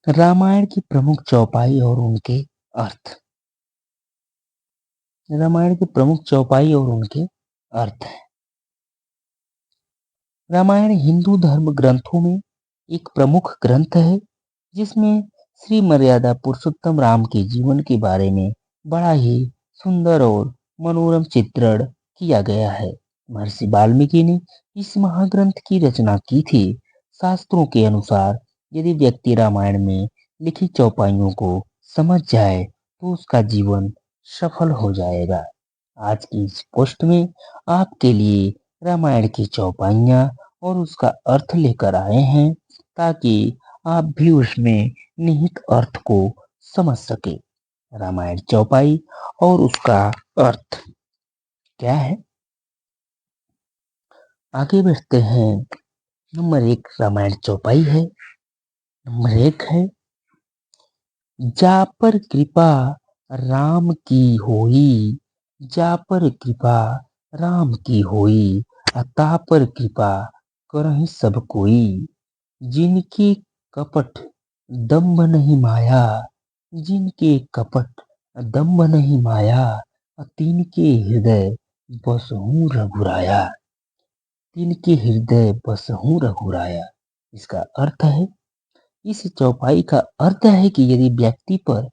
रामायण की प्रमुख चौपाई और उनके अर्थ। रामायण की प्रमुख चौपाई और उनके अर्थ। रामायण हिंदू धर्म ग्रंथों में एक प्रमुख ग्रंथ है, जिसमें श्री मर्यादा पुरुषोत्तम राम के जीवन के बारे में बड़ा ही सुंदर और मनोरम चित्रण किया गया है। महर्षि वाल्मीकि ने इस महाग्रंथ की रचना की थी। शास्त्रों के अनुसार यदि व्यक्ति रामायण में लिखी चौपाइयों को समझ जाए तो उसका जीवन सफल हो जाएगा। आज की इस पोस्ट में आपके लिए रामायण की चौपाइयाँ और उसका अर्थ लेकर आए हैं, ताकि आप भी उसमें निहित अर्थ को समझ सके। रामायण चौपाई और उसका अर्थ क्या है, आगे बढ़ते हैं। नंबर 1 रामायण चौपाई है। नंबर 1 है, जा पर कृपा राम की होई, जा पर कृपा राम की होई, अता पर कृपा करहि सब कोई। जिनके कपट दंभ नहीं माया, जिनके कपट दंभ नहीं माया, तिनके हृदय बसहु रघुराया, तिनके हृदय बसहु रघुराया। इसका अर्थ है, इस चौपाई का अर्थ है कि यदि व्यक्ति पर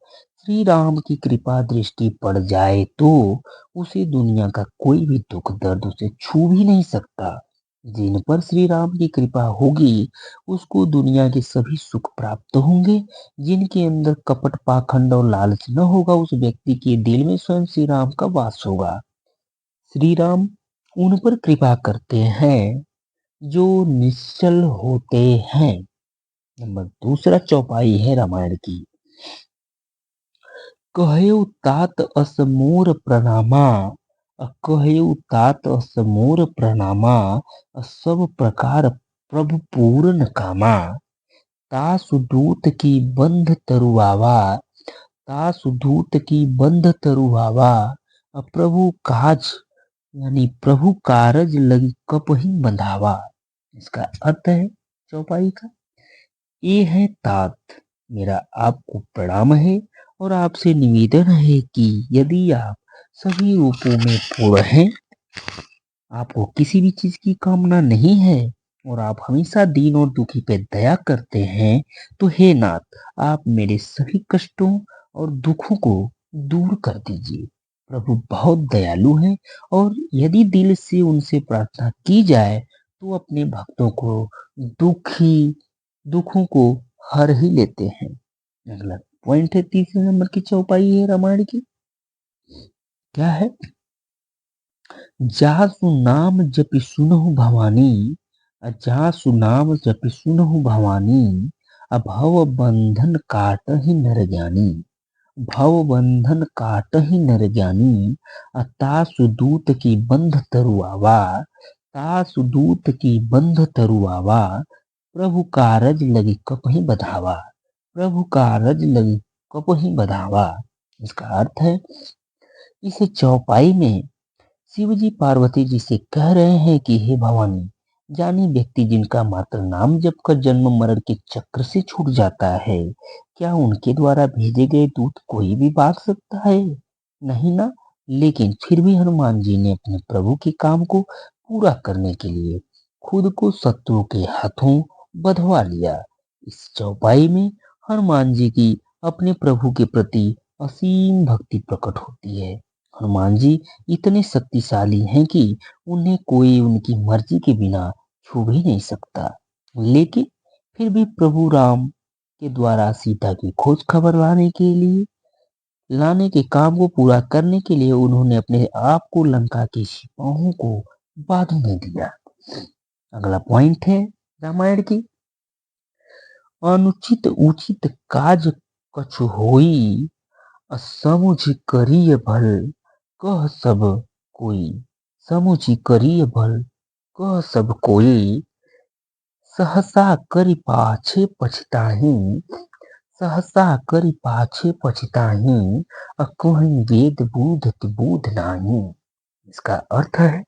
श्री राम की कृपा दृष्टि पड़ जाए तो उसे दुनिया का कोई भी दुख दर्द उसे छू भी नहीं सकता। जिन पर श्री राम की कृपा होगी उसको दुनिया के सभी सुख प्राप्त होंगे। जिनके अंदर कपट पाखंड और लालच न होगा उस व्यक्ति के दिल में स्वयं श्री राम का वास होगा। श्री राम उन पर कृपा करते हैं जो निश्चल होते हैं। नंबर दूसरा चौपाई है रामायण की। कहयो तात अस मोर प्रणामा, कहयो तात अस मोर प्रणामा, सब प्रकार प्रभु पूरन कामा। तासु दूत की बंध तरुआवा, तासु दूत की बंध तरुआवा, प्रभु काज यानी प्रभु कारज लगी कपहि बंधावा। इसका अर्थ है चौपाई का, ये है तात, मेरा आपको प्रणाम है और आपसे निवेदन है कि यदि आप सभी रूपों में पूर्ण हैं, आपको किसी भी चीज की कामना नहीं है और आप हमेशा दीन और दुखी पे दया करते हैं, तो हे नाथ आप मेरे सभी कष्टों और दुखों को दूर कर दीजिए। प्रभु बहुत दयालु हैं और यदि दिल से उनसे प्रार्थना की जाए तो अपने भक्तों को दुखी दुखों को हर ही लेते हैं। अगला पॉइंट है, तीसरे नंबर की चौपाई है रामायण की। क्या है, जासु नाम जपि सुनहु भवानी, जासु नाम जपि सुनहु भवानी, अभव बंधन काटहि नर ज्ञानी, भव बंधन काटहि नर ज्ञानी, तासु दूत की बंध तरुआवा, तासु दूत की बंध तरुआवा, प्रभु कारज लगी कपहि बधावा, प्रभु कारज लगी कपहि बधावा। इसका अर्थ है, इस चौपाई में शिव जी पार्वती जी से कह रहे हैं कि हे भवानी, जानी व्यक्ति जिनका मात्र नाम जप कर जन्म मरण के चक्र से छूट जाता है, क्या उनके द्वारा भेजे गए दूत कोई भी भाग सकता है? नहीं ना। लेकिन फिर भी हनुमान जी ने अपने प्रभु के काम को पूरा करने के लिए खुद को शत्रु के हाथों बधवा लिया। इस चौपाई में हनुमान जी की अपने प्रभु के प्रति असीम भक्ति प्रकट होती है। हनुमान जी इतने शक्तिशाली हैं कि उन्हें कोई उनकी मर्जी के बिना छू भी नहीं सकता। लेकिन फिर भी प्रभु राम के द्वारा सीता की खोज खबर लाने के काम को पूरा करने के लिए उन्होंने अपने आप को लंका के सिपाहों को बांधने दिया। अगला पॉइंट है रामायण की, अनुचित उचित काज कछु होई, समुझ करिय भल कह सब कोई, समुझ करिय भल कह सब कोई, सहसा करि पाछे पछताहि, सहसा करि पाछे पछताहि, अकहि वेद बूझत बूझ नाही। इसका अर्थ है,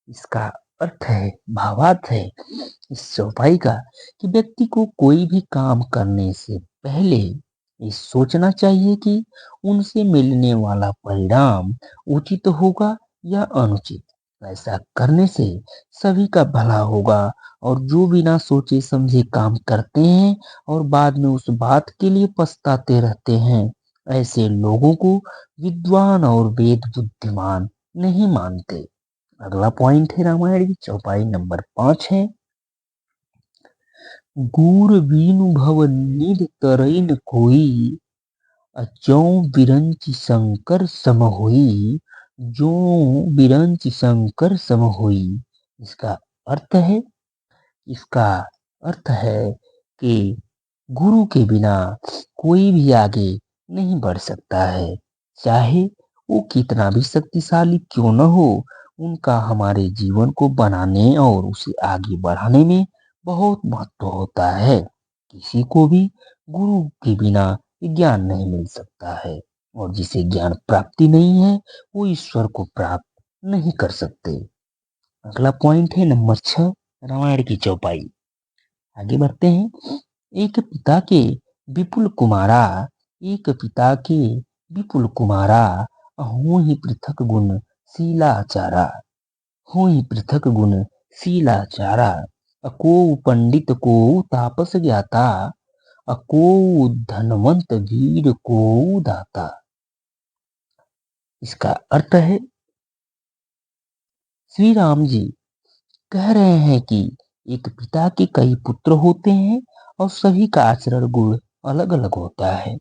इसका अर्थ है, भावार्थ है इस चौपाई का कि व्यक्ति को कोई भी काम करने से पहले ये सोचना चाहिए कि उनसे मिलने वाला परिणाम उचित होगा या अनुचित। ऐसा करने से सभी का भला होगा। और जो बिना सोचे समझे काम करते हैं और बाद में उस बात के लिए पछताते रहते हैं, ऐसे लोगों को विद्वान और वेद बुद्धिमान नहीं मानते। अगला पॉइंट है रामायण की चौपाई नंबर 5 है। गुर बीनु भव निध तरई न कोई, ज्यों बिरंच शंकर सम होई। ज्यों बिरंच शंकर सम होई। इसका अर्थ है इसका अर्थ है कि गुरु के बिना कोई भी आगे नहीं बढ़ सकता है। चाहे वो कितना भी शक्तिशाली क्यों न हो, उनका हमारे जीवन को बनाने और उसे आगे बढ़ाने में बहुत महत्व होता है। किसी को भी गुरु के बिना ज्ञान नहीं मिल सकता है। और जिसे ज्ञान प्राप्ति नहीं है, वो ईश्वर को प्राप्त नहीं कर सकते। अगला पॉइंट है नंबर 6, रामायण की चौपाई। आगे बढ़ते हैं। एक पिता के विपुल कुमारा, एक पिता के विपुल कुमारा, हो ही पृथक गुण शीलाचारा। हो ही पृथक गुण शीलाचारा। को पंडित को तापस ज्ञाता, को धनवंत वीर को दाता। इसका अर्थ है श्री राम जी कह रहे हैं कि एक पिता के कई पुत्र होते हैं और सभी का आचरण गुण अलग अलग होता है।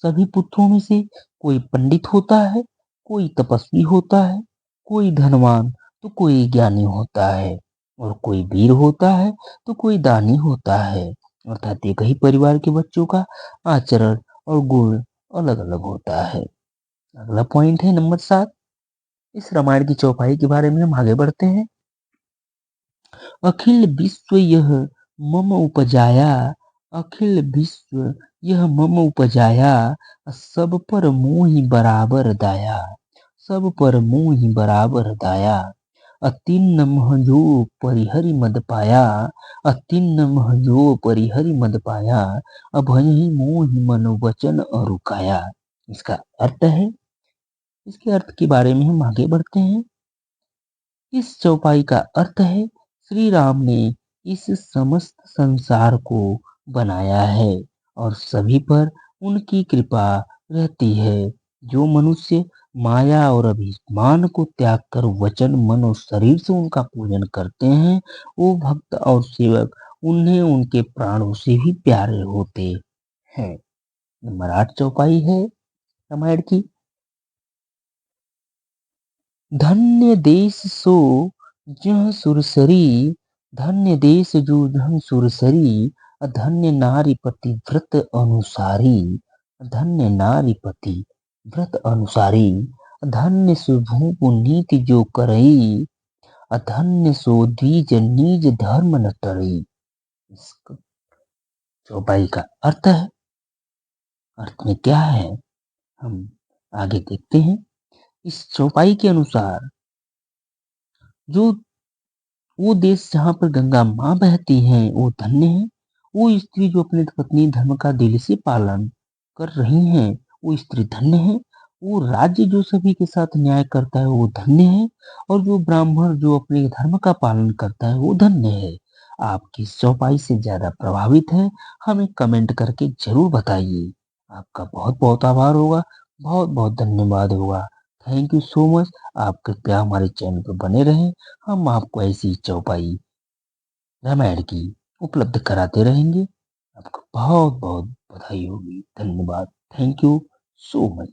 सभी पुत्रों में से कोई पंडित होता है, कोई तपस्वी होता है, कोई धनवान तो कोई ज्ञानी होता है, और कोई वीर होता है तो कोई दानी होता है। अर्थात एक ही परिवार के बच्चों का आचरण और गुण अलग अलग होता है। अगला पॉइंट है नंबर 7। इस रामायण की चौपाई के बारे में हम आगे बढ़ते हैं। अखिल विश्व यह मम उपजाया, अखिल विश्व यह मम उपजाया, सब पर मोहि बराबर दाया। सब पर मोहि बराबर दाया। अतिन्न महजो परिहरि मद पाया, अतिन्न महजो परिहरि मद पाया, अभयहि मोहि मन वचन अरुकाया। इसका अर्थ है इसके अर्थ के बारे में हम आगे बढ़ते हैं। इस चौपाई का अर्थ है श्री राम ने इस समस्त संसार को बनाया है और सभी पर उनकी कृपा रहती है। जो मनुष्य माया और अभिमान को त्याग कर वचन, मन और शरीर से उनका पूजन करते हैं, वो भक्त और सेवक उन्हें उनके प्राणों से भी प्यारे होते हैं। नंबर 8 चौपाई है रामायण की। धन्य देश सो जह सुरसरी, धन्य देश जो जह सुरसरी, धन्य नारी पति व्रत अनुसारी, धन्य नारी पति व्रत अनुसारी, धन्य सुभूप नीति जो करई, अधन्य सो द्विज निज धर्म न टरई। इस चौपाई का अर्थ में क्या है, हम आगे देखते हैं। इस चौपाई के अनुसार जो वो देश जहाँ पर गंगा माँ बहती है वो धन्य है। वो स्त्री जो अपने पत्नी धर्म का दिल से पालन कर रही हैं वो स्त्री धन्य है। वो राज्य जो सभी के साथ न्याय करता है वो धन्य है। और जो ब्राह्मण जो अपने धर्म का पालन करता है वो धन्य है। आप किस चौपाई से ज्यादा प्रभावित है, हमें कमेंट करके जरूर बताइए। आपका बहुत बहुत आभार होगा, बहुत बहुत धन्यवाद होगा। Thank you so much. आप कृपया हमारे चैनल पर बने रहें। हम आपको ऐसी चौपाई रामायण की उपलब्ध कराते रहेंगे। आपको बहुत बहुत बधाई होगी। धन्यवाद। Thank you so much.